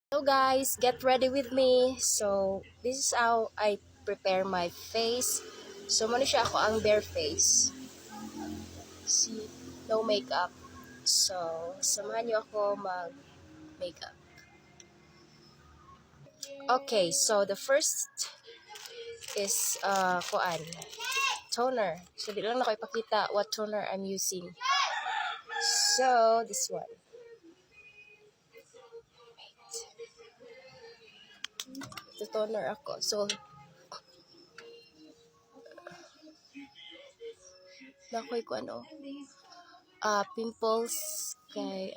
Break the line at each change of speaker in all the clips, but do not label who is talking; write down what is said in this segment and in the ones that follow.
So guys, get ready with me. So this is how I prepare my face. So muna siya ako ang bare face. See, no makeup. So samahan niyo ako mag makeup. Okay, so the first is kuan, toner. So di lang na ko ipakita what toner I'm using. So this one. The toner ako. So nakoy ko ano, pimples kay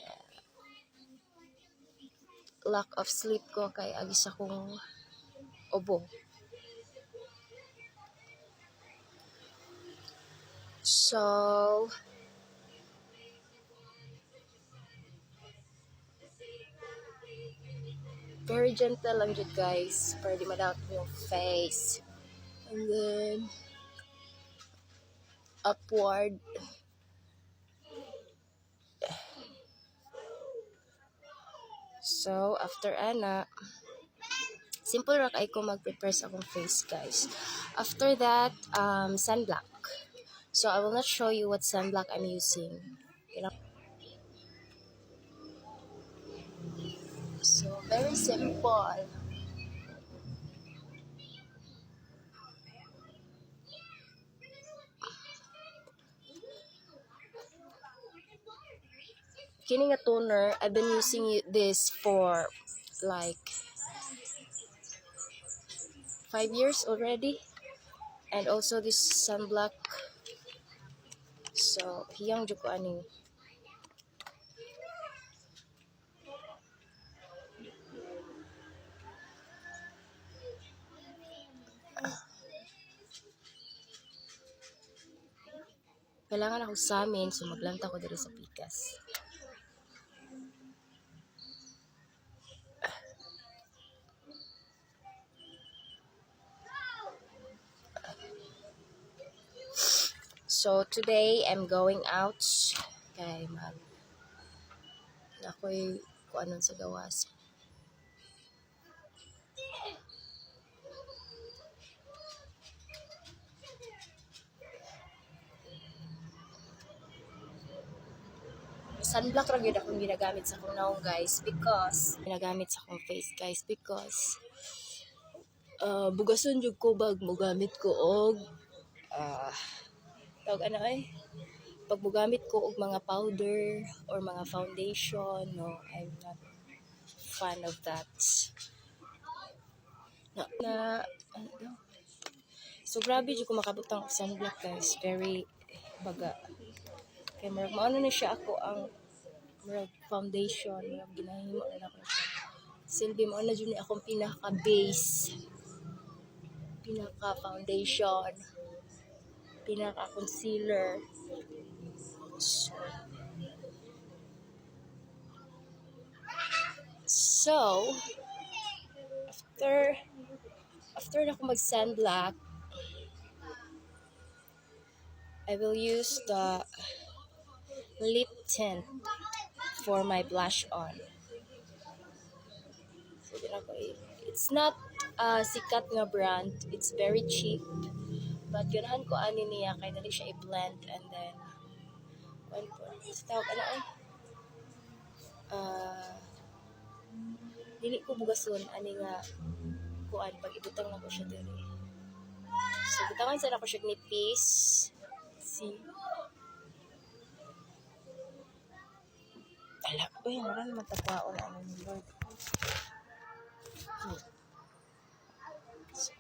lack of sleep ko kay agis akong obo. So very gentle lang jud guys para di madawat mo yung face. And then upward. So after ana, simple ra kay ko mag-prepare sa akong face guys. After that, sunblock. So I will not show you what sunblock I'm using. You know? So very simple. Kini nga toner, I've been using this for like 5 years already. And also this sunblock. So hiyang jud ko ani. Kailangan ako sa amin, so maglanta ko diri sa pikas. So today I'm going out kay mag ako'y kuanon sa gawas. Sunblock ra gyud akong ginagamit sa akong naong guys because ginagamit sa akong face guys because bugason jud ko bag mo gamit ko og tawag ano pag mogamit ko og mga powder or mga foundation, no, I'm not fan of that. Ano, so grabe jud ko makabutang og sunblock guys, very baga. Kaya marag maano na siya ako ang marag foundation, marag ginahimo na ako siya. Silbi mo na jud ni akong pinaka base, pinaka foundation, pinaka concealer. So after na ko mag sunblock, I will use the lip tint for my blush on. So, it's not sikat nga brand. It's very cheap. But ganahan ko ani niya kay dali siya i-blend and then tawag ano dili ko bugason ani nga kuan pag ibutang na ko siya diri. So butangan sana ko siya nipis. See. Ala, uy, marami matagwaon ano ni Lord. So,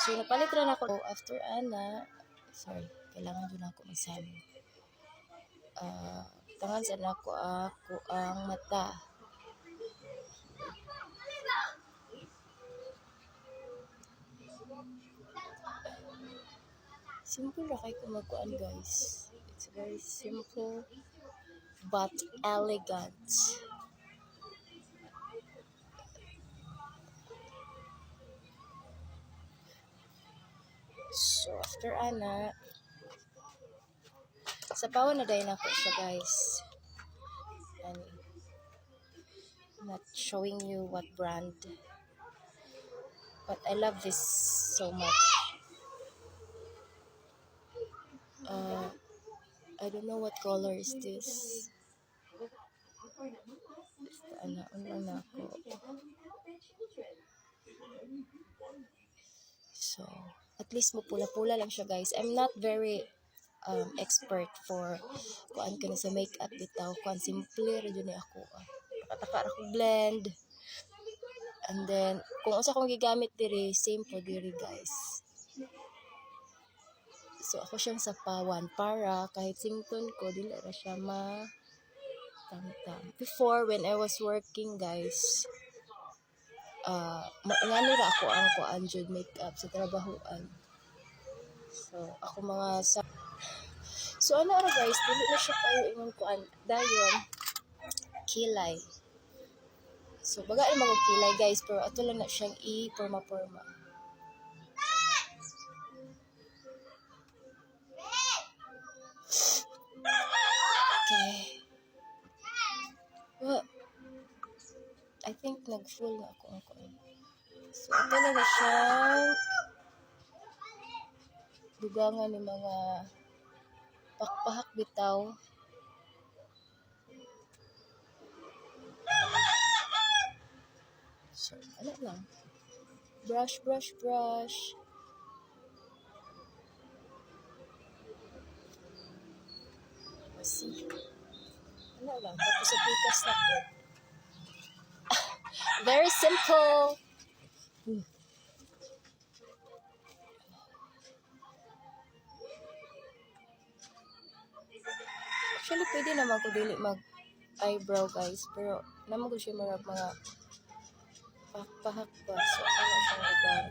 so napalit rin ako after ana. Sorry, kailangan doon ako magsabi. Tangan sana ako ang mata. Simple ra kay ko magkuan guys. It's very simple but elegant. So after ana, sa pawan na dahil ako siya guys. And not showing you what brand, but I love this so much. I don't know what color is this. Ano na ako. So, at least mo pula-pula lang siya guys. I'm not very expert for kuan ka na sa makeup bitaw. Kuan simple ra jud ni ako. Taka ako blend. And then, kung usa kong gigamit diri, same po diri guys. So, ako siyang sapawan para kahit sington ko, dili na siya tamtam. Before, when I was working guys, ngani ra ako ang kuan jud makeup sa trabahoan. So, ako mga So, ano ra guys, dili na siya kayo ingon kuan. Dayon, kilay. So, baga ay kilay guys, pero ato lang na siyang i-porma-porma. Okay. Well, I think nag-full na ako ang kuan. So, ito na siyang dugangan ng mga pakpahak bitaw. So, ano lang. Brush. See? Ano lang. Tapos sa pitas na po. Very simple. Actually, pwede naman ko dili mag-eyebrow guys. Pero, naman ko siya mga pakpahak ba. So, ano siyang lugar.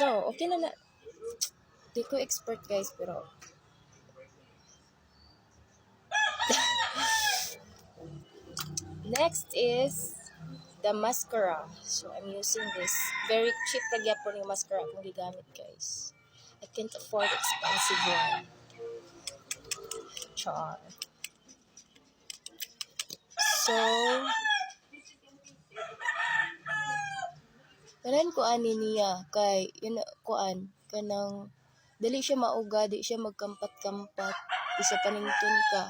So, okay na. Di ko expert guys, pero next is the mascara. So, I'm using this. Very cheap na gyapon yung mascara akong gigamit guys. I can't afford expensive one. Char. So, kanan ko ani niya kay yun kuan kanang dali siya mauga, di siya magkampat-kampat, isa panington ka.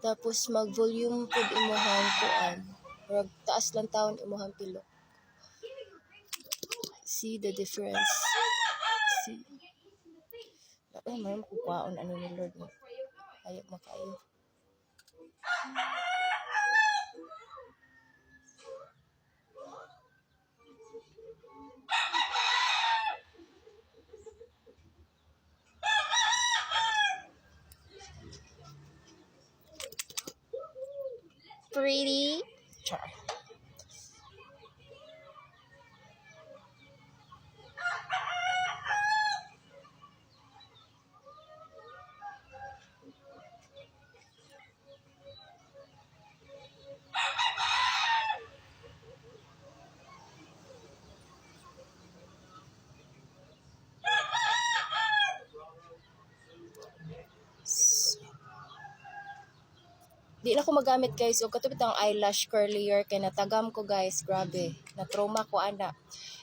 Tapos mag-volume pud imong kuan. Murag taas lang taon imong pilok. See the difference. See. Ay, mayroon ko kwaon ano ni Lord mo. Ayaw makayo. Pretty. Char. Di na ko magamit guys. O katubit ang eyelash curlier kay natagam ko guys. Grabe. Na-trauma ko ana.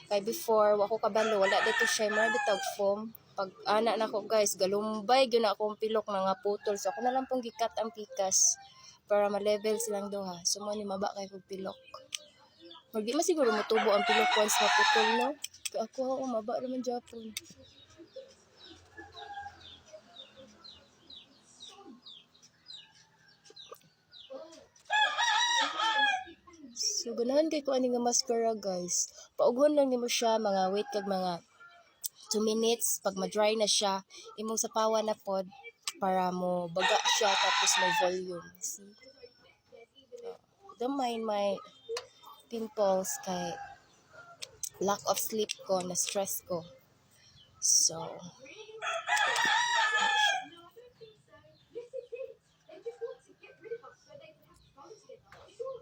Kay before, wako kabalo. Wala dito siya. Mara bitag foam. Pag ana na ko guys, galumbay yun akong pilok na nga putol. So ako na lang pong gikat ang pikas para ma-level silang duha. So mo ni maba kay kong pilok. Magdi man siguro mutubo ang pilok once na putol no. Kaya ako maba naman Japon. So, ganahan kay ko ani nga mascara guys. Paughon lang nimo siya, mga wait kag mga 2 minutes. Pag ma-dry na siya, imong sapawan na pod para mo baga siya tapos may volume. See? Don't mind my pimples kay lack of sleep ko, na stress ko. So,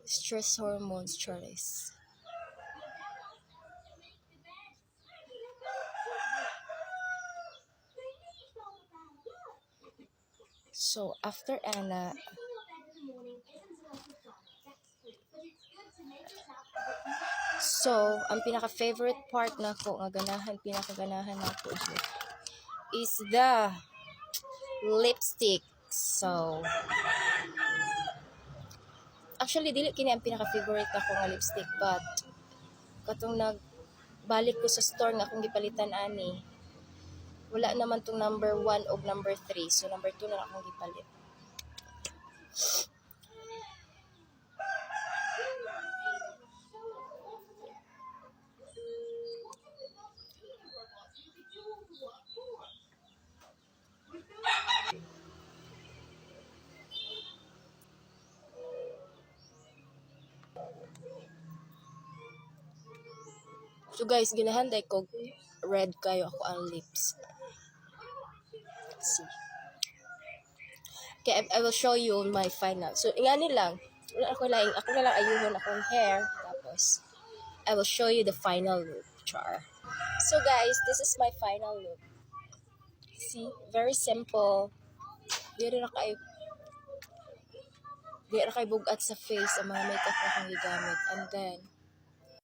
stress hormones, Charles. So, after Anna, so, ang pinaka-favorite part na ko, nga ganahan, pinaka-ganahan na ko is the lipstick. So, actually, dili kini ang pinaka-favorite ako nga lipstick, but katong nagbalik ko sa store nga akong gipalitan ani, wala naman tong number 1 o number 3. So, number 2 na lang akong gipalit. So guys, ginahanday ko red kayo ako ang lips. Let's see. Okay, I will show you my final. So, ingani lang. Ako na lang ayuhon akong hair. Tapos, I will show you the final look. Char. So guys, this is my final look. See? Very simple. Di rin na kay bugat sa face ang mga makeup na akong gigamit. And then,